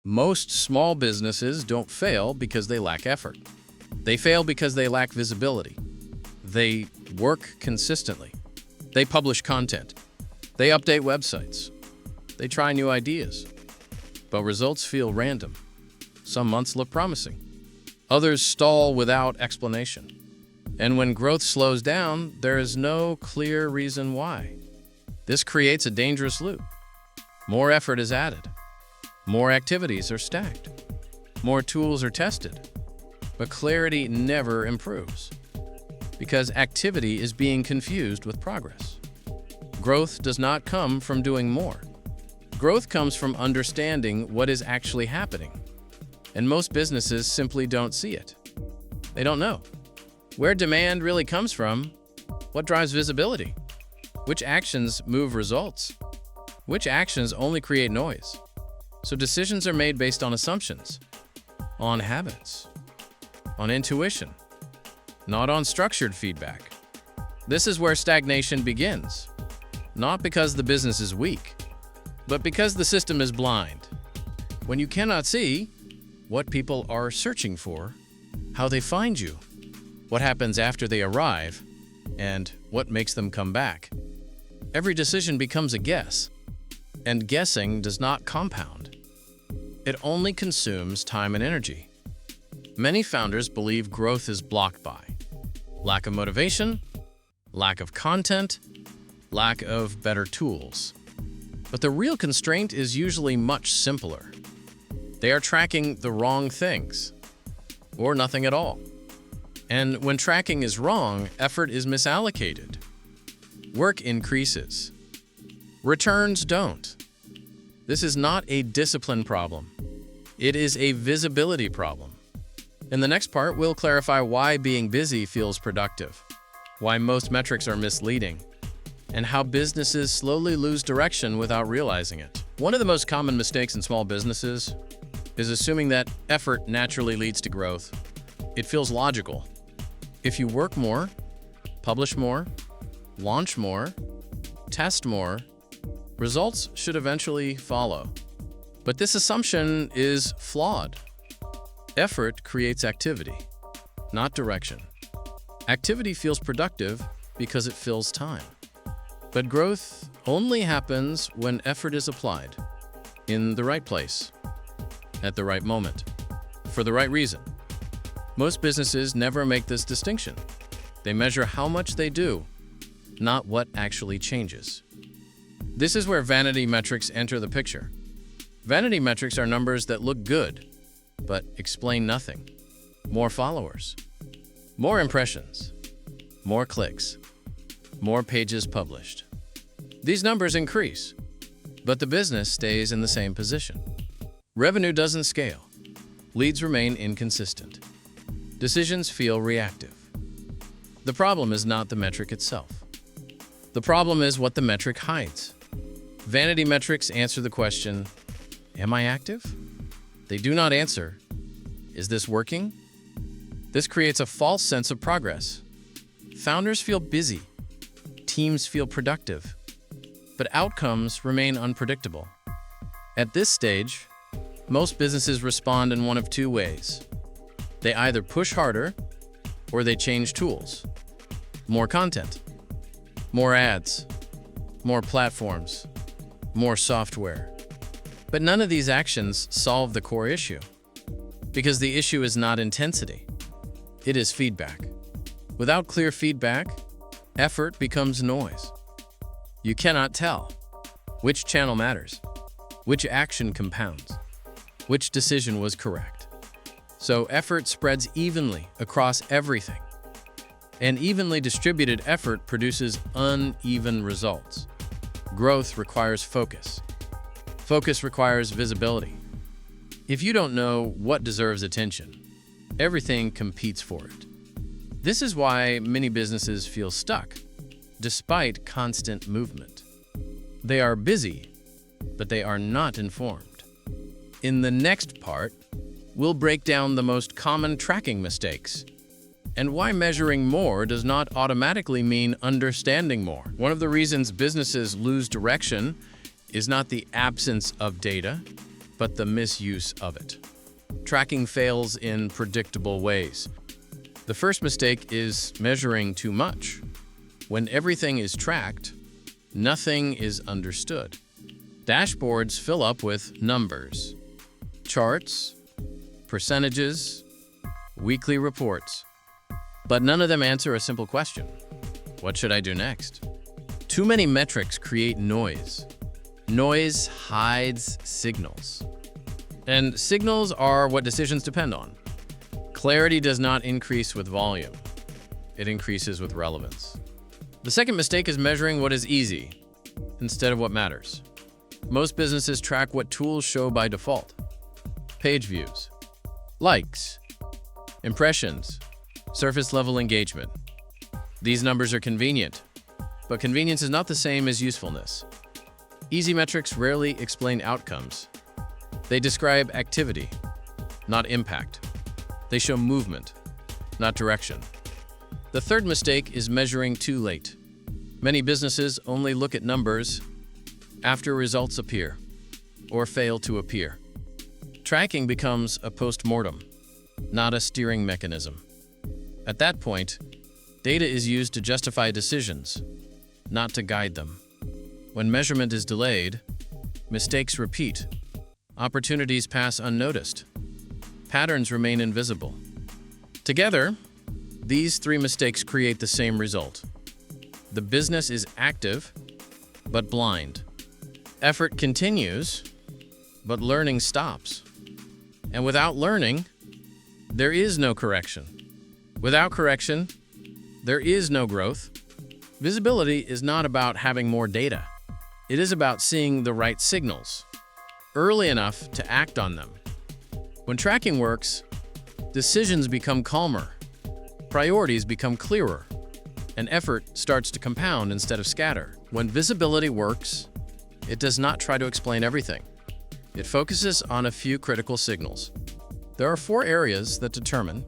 Most small businesses don't fail because they lack effort. They fail because they lack visibility. They work consistently. They publish content. They update websites. They try new ideas. But results feel random. Some months look promising. Others stall without explanation. And when growth slows down, there is no clear reason why. This creates a dangerous loop. More effort is added. More activities are stacked. More tools are tested. But clarity never improves, because activity is being confused with progress. Growth does not come from doing more. Growth comes from understanding what is actually happening. And most businesses simply don't see it. They don't know where demand really comes from, what drives visibility, which actions move results, which actions only create noise. So decisions are made based on assumptions, on habits, on intuition, not on structured feedback. This is where stagnation begins, not because the business is weak, but because the system is blind. When you cannot see what people are searching for, how they find you, what happens after they arrive, and what makes them come back, every decision becomes a guess, and guessing does not compound. It only consumes time and energy. Many founders believe growth is blocked by lack of motivation, lack of content, lack of better tools. But the real constraint is usually much simpler. They are tracking the wrong things, or nothing at all. And when tracking is wrong, effort is misallocated. Work increases. Returns don't. This is not a discipline problem. It is a visibility problem. In the next part, we'll clarify why being busy feels productive, why most metrics are misleading, and how businesses slowly lose direction without realizing it. One of the most common mistakes in small businesses is assuming that effort naturally leads to growth. It feels logical. If you work more, publish more, launch more, test more, results should eventually follow. But this assumption is flawed. Effort creates activity, not direction. Activity feels productive because it fills time. But growth only happens when effort is applied, in the right place, at the right moment, for the right reason. Most businesses never make this distinction. They measure how much they do, not what actually changes. This is where vanity metrics enter the picture. Vanity metrics are numbers that look good, but explain nothing. More followers, more impressions, more clicks, more pages published. These numbers increase, but the business stays in the same position. Revenue doesn't scale. Leads remain inconsistent. Decisions feel reactive. The problem is not the metric itself. The problem is what the metric hides. Vanity metrics answer the question, am I active? They do not answer, is this working? This creates a false sense of progress. Founders feel busy. Teams feel productive. But outcomes remain unpredictable. At this stage, most businesses respond in one of two ways. They either push harder or they change tools. More content, more ads, more platforms, more software. But none of these actions solve the core issue, because the issue is not intensity. It is feedback. Without clear feedback, effort becomes noise. You cannot tell which channel matters, which action compounds, which decision was correct. So effort spreads evenly across everything. And evenly distributed effort produces uneven results. Growth requires focus. Focus requires visibility. If you don't know what deserves attention, everything competes for it. This is why many businesses feel stuck, despite constant movement. They are busy, but they are not informed. In the next part, we'll break down the most common tracking mistakes and why measuring more does not automatically mean understanding more. One of the reasons businesses lose direction is not the absence of data, but the misuse of it. Tracking fails in predictable ways. The first mistake is measuring too much. When everything is tracked, nothing is understood. Dashboards fill up with numbers, charts, percentages, weekly reports. But none of them answer a simple question. What should I do next? Too many metrics create noise. Noise hides signals. And signals are what decisions depend on. Clarity does not increase with volume. It increases with relevance. The second mistake is measuring what is easy instead of what matters. Most businesses track what tools show by default. Page views, likes, impressions, surface level engagement. These numbers are convenient, but convenience is not the same as usefulness. Easy metrics rarely explain outcomes. They describe activity, not impact. They show movement, not direction. The third mistake is measuring too late. Many businesses only look at numbers after results appear or fail to appear. Tracking becomes a post-mortem, not a steering mechanism. At that point, data is used to justify decisions, not to guide them. When measurement is delayed, mistakes repeat, opportunities pass unnoticed, patterns remain invisible. Together, these three mistakes create the same result. The business is active, but blind. Effort continues, but learning stops. And without learning, there is no correction. Without correction, there is no growth. Visibility is not about having more data. It is about seeing the right signals early enough to act on them. When tracking works, decisions become calmer, priorities become clearer, and effort starts to compound instead of scatter. When visibility works, it does not try to explain everything. It focuses on a few critical signals. There are 4 areas that determine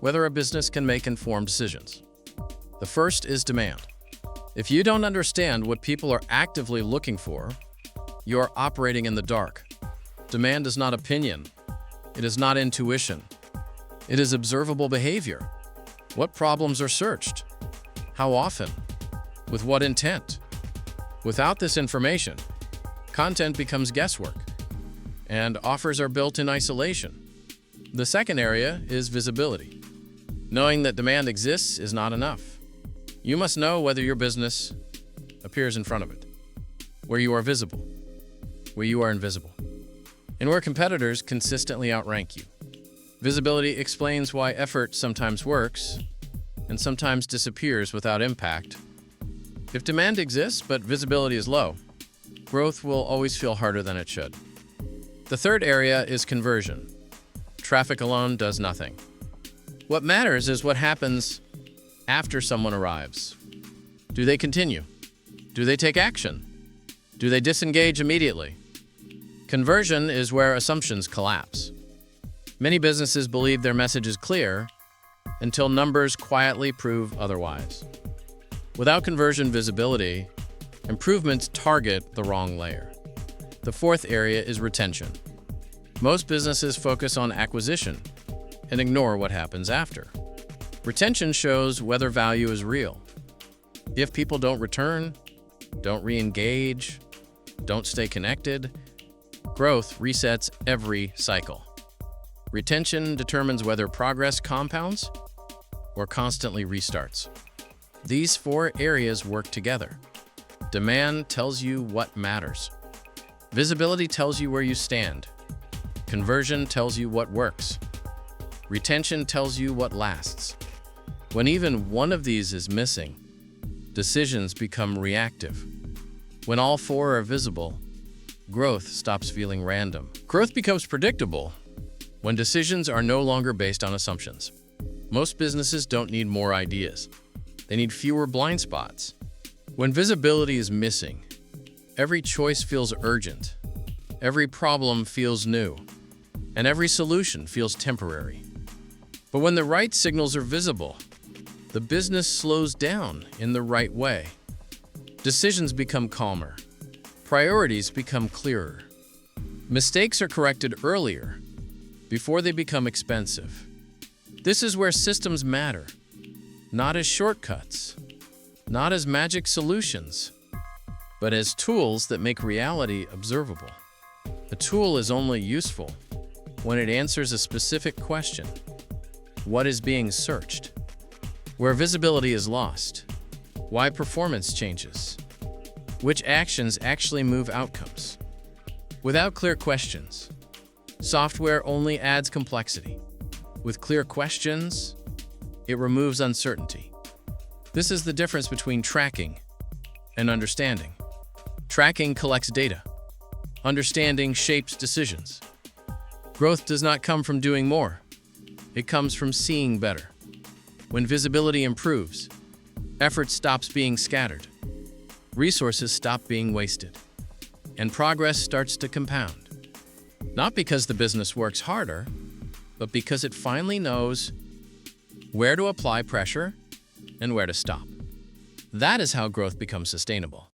whether a business can make informed decisions. The first is demand. If you don't understand what people are actively looking for, you are operating in the dark. Demand is not opinion. It is not intuition. It is observable behavior. What problems are searched? How often? With what intent? Without this information, content becomes guesswork, and offers are built in isolation. The second area is visibility. Knowing that demand exists is not enough. You must know whether your business appears in front of it, where you are visible, where you are invisible, and where competitors consistently outrank you. Visibility explains why effort sometimes works and sometimes disappears without impact. If demand exists but visibility is low, growth will always feel harder than it should. The third area is conversion. Traffic alone does nothing. What matters is what happens after someone arrives. Do they continue? Do they take action? Do they disengage immediately? Conversion is where assumptions collapse. Many businesses believe their message is clear until numbers quietly prove otherwise. Without conversion visibility, improvements target the wrong layer. The fourth area is retention. Most businesses focus on acquisition and ignore what happens after. Retention shows whether value is real. If people don't return, don't re-engage, don't stay connected, growth resets every cycle. Retention determines whether progress compounds or constantly restarts. These 4 areas work together. Demand tells you what matters. Visibility tells you where you stand. Conversion tells you what works. Retention tells you what lasts. When even one of these is missing, decisions become reactive. When all 4 are visible, growth stops feeling random. Growth becomes predictable when decisions are no longer based on assumptions. Most businesses don't need more ideas. They need fewer blind spots. When visibility is missing, every choice feels urgent, every problem feels new, and every solution feels temporary. But when the right signals are visible, the business slows down in the right way. Decisions become calmer. Priorities become clearer. Mistakes are corrected earlier, before they become expensive. This is where systems matter, not as shortcuts, not as magic solutions, but as tools that make reality observable. A tool is only useful when it answers a specific question. What is being searched? Where visibility is lost? Why performance changes? Which actions actually move outcomes? Without clear questions, software only adds complexity. With clear questions, it removes uncertainty. This is the difference between tracking and understanding. Tracking collects data. Understanding shapes decisions. Growth does not come from doing more. It comes from seeing better. When visibility improves, effort stops being scattered. Resources stop being wasted. And progress starts to compound. Not because the business works harder, but because it finally knows where to apply pressure and where to stop. That is how growth becomes sustainable.